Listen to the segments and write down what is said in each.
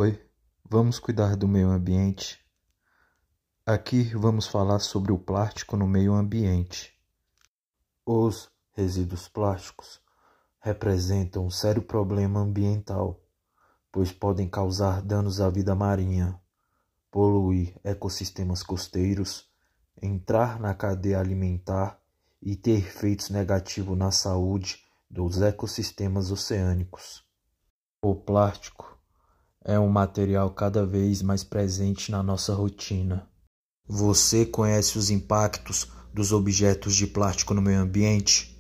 Oi, vamos cuidar do meio ambiente? Aqui vamos falar sobre o plástico no meio ambiente. Os resíduos plásticos representam um sério problema ambiental, pois podem causar danos à vida marinha, poluir ecossistemas costeiros, entrar na cadeia alimentar e ter efeitos negativos na saúde dos ecossistemas oceânicos. O plástico é um material cada vez mais presente na nossa rotina. Você conhece os impactos dos objetos de plástico no meio ambiente?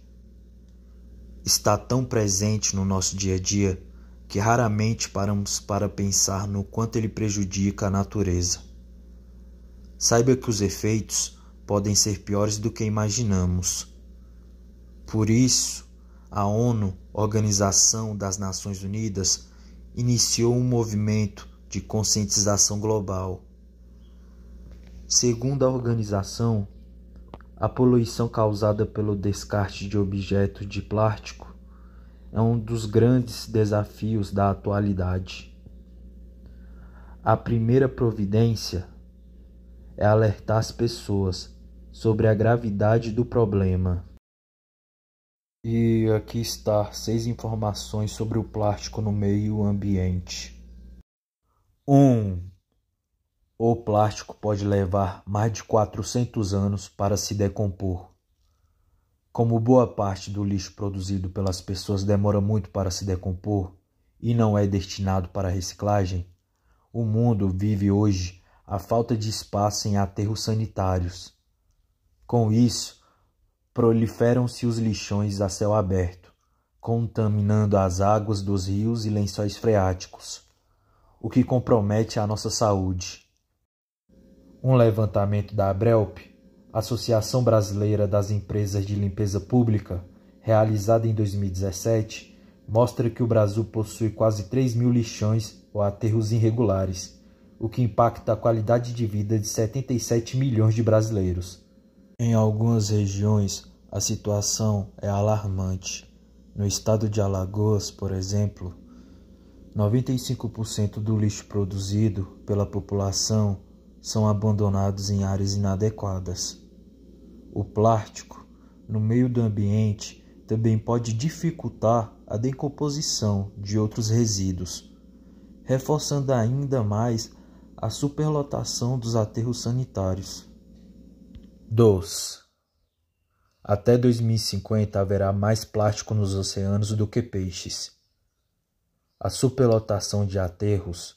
Está tão presente no nosso dia a dia que raramente paramos para pensar no quanto ele prejudica a natureza. Saiba que os efeitos podem ser piores do que imaginamos. Por isso, a ONU, Organização das Nações Unidas, iniciou um movimento de conscientização global. Segundo a organização, a poluição causada pelo descarte de objetos de plástico é um dos grandes desafios da atualidade. A primeira providência é alertar as pessoas sobre a gravidade do problema. E aqui está 6 informações sobre o plástico no meio ambiente. 1. O plástico pode levar mais de 400 anos para se decompor. Como boa parte do lixo produzido pelas pessoas demora muito para se decompor e não é destinado para reciclagem, o mundo vive hoje a falta de espaço em aterros sanitários. Com isso, proliferam-se os lixões a céu aberto, contaminando as águas dos rios e lençóis freáticos, o que compromete a nossa saúde. Um levantamento da ABRELP, Associação Brasileira das Empresas de Limpeza Pública, realizado em 2017, mostra que o Brasil possui quase 3.000 lixões ou aterros irregulares, o que impacta a qualidade de vida de 77 milhões de brasileiros. Em algumas regiões, a situação é alarmante. No estado de Alagoas, por exemplo, 95% do lixo produzido pela população são abandonados em áreas inadequadas. O plástico, no meio do ambiente, também pode dificultar a decomposição de outros resíduos, reforçando ainda mais a superlotação dos aterros sanitários. 2. Até 2050 haverá mais plástico nos oceanos do que peixes. A superlotação de aterros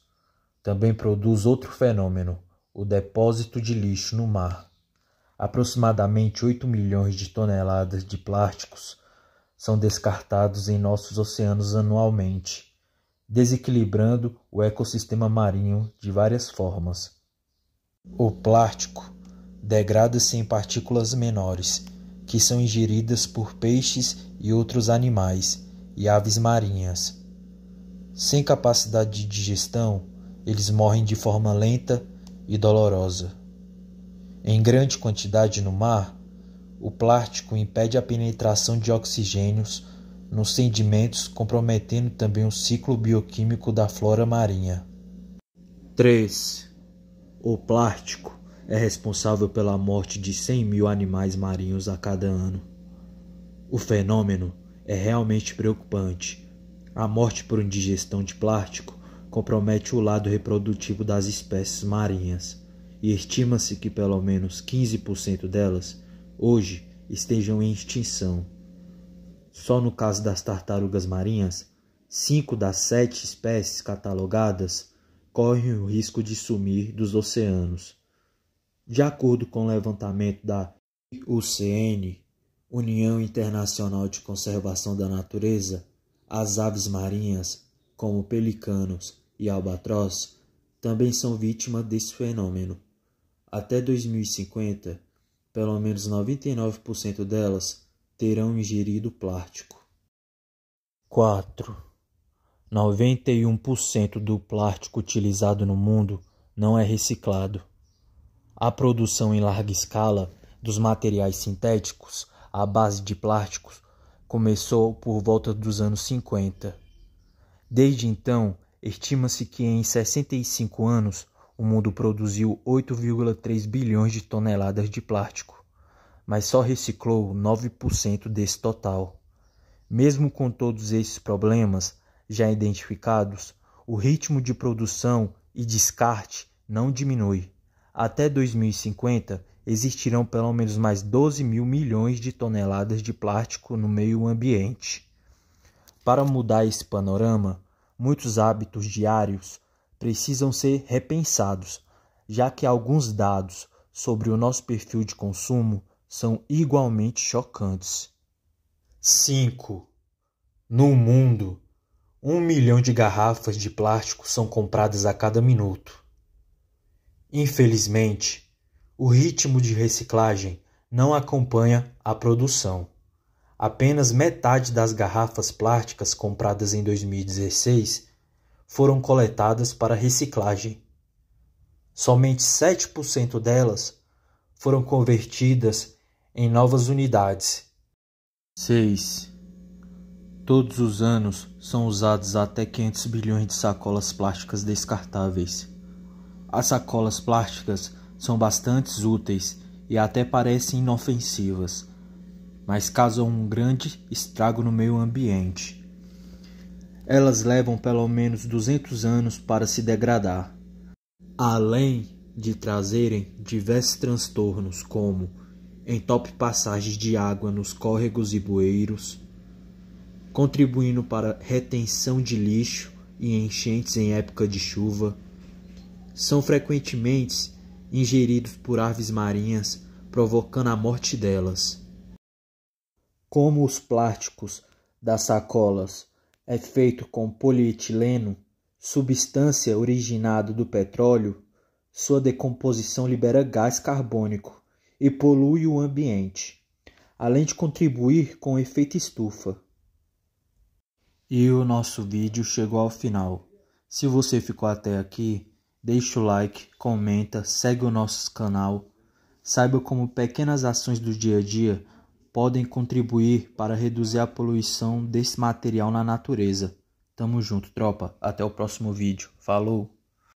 também produz outro fenômeno, o depósito de lixo no mar. Aproximadamente 8 milhões de toneladas de plásticos são descartados em nossos oceanos anualmente, desequilibrando o ecossistema marinho de várias formas. O plástico degrada-se em partículas menores, que são ingeridas por peixes e outros animais e aves marinhas. Sem capacidade de digestão, eles morrem de forma lenta e dolorosa. Em grande quantidade no mar, o plástico impede a penetração de oxigênios nos sedimentos, comprometendo também o ciclo bioquímico da flora marinha. 3. O plástico é responsável pela morte de 100.000 animais marinhos a cada ano. O fenômeno é realmente preocupante. A morte por indigestão de plástico compromete o lado reprodutivo das espécies marinhas, e estima-se que pelo menos 15% delas hoje estejam em extinção. Só no caso das tartarugas marinhas, 5 das 7 espécies catalogadas correm o risco de sumir dos oceanos. De acordo com o levantamento da IUCN, União Internacional de Conservação da Natureza, as aves marinhas, como pelicanos e albatroz, também são vítimas desse fenômeno. Até 2050, pelo menos 99% delas terão ingerido plástico. 4. 91% do plástico utilizado no mundo não é reciclado. A produção em larga escala dos materiais sintéticos à base de plásticos começou por volta dos anos 50. Desde então, Estima-se que em 65 anos o mundo produziu 8,3 bilhões de toneladas de plástico, mas só reciclou 9% desse total. Mesmo com todos esses problemas já identificados, o ritmo de produção e descarte não diminui. Até 2050, existirão pelo menos mais 12 mil milhões de toneladas de plástico no meio ambiente. Para mudar esse panorama, muitos hábitos diários precisam ser repensados, já que alguns dados sobre o nosso perfil de consumo são igualmente chocantes. 5. No mundo, 1 milhão de garrafas de plástico são compradas a cada minuto. Infelizmente, o ritmo de reciclagem não acompanha a produção. Apenas metade das garrafas plásticas compradas em 2016 foram coletadas para reciclagem. Somente 7% delas foram convertidas em novas unidades. 6. Todos os anos são usados até 500 bilhões de sacolas plásticas descartáveis. As sacolas plásticas são bastante úteis e até parecem inofensivas, mas causam um grande estrago no meio ambiente. Elas levam pelo menos 200 anos para se degradar, além de trazerem diversos transtornos como entopem passagens de água nos córregos e bueiros, contribuindo para a retenção de lixo e enchentes em época de chuva. São frequentemente ingeridos por aves marinhas, provocando a morte delas. Como os plásticos das sacolas é feito com polietileno, substância originada do petróleo, sua decomposição libera gás carbônico e polui o ambiente, além de contribuir com o efeito estufa. E o nosso vídeo chegou ao final. Se você ficou até aqui, deixa o like, comenta, segue o nosso canal. Saiba como pequenas ações do dia a dia podem contribuir para reduzir a poluição desse material na natureza. Tamo junto, tropa. Até o próximo vídeo. Falou!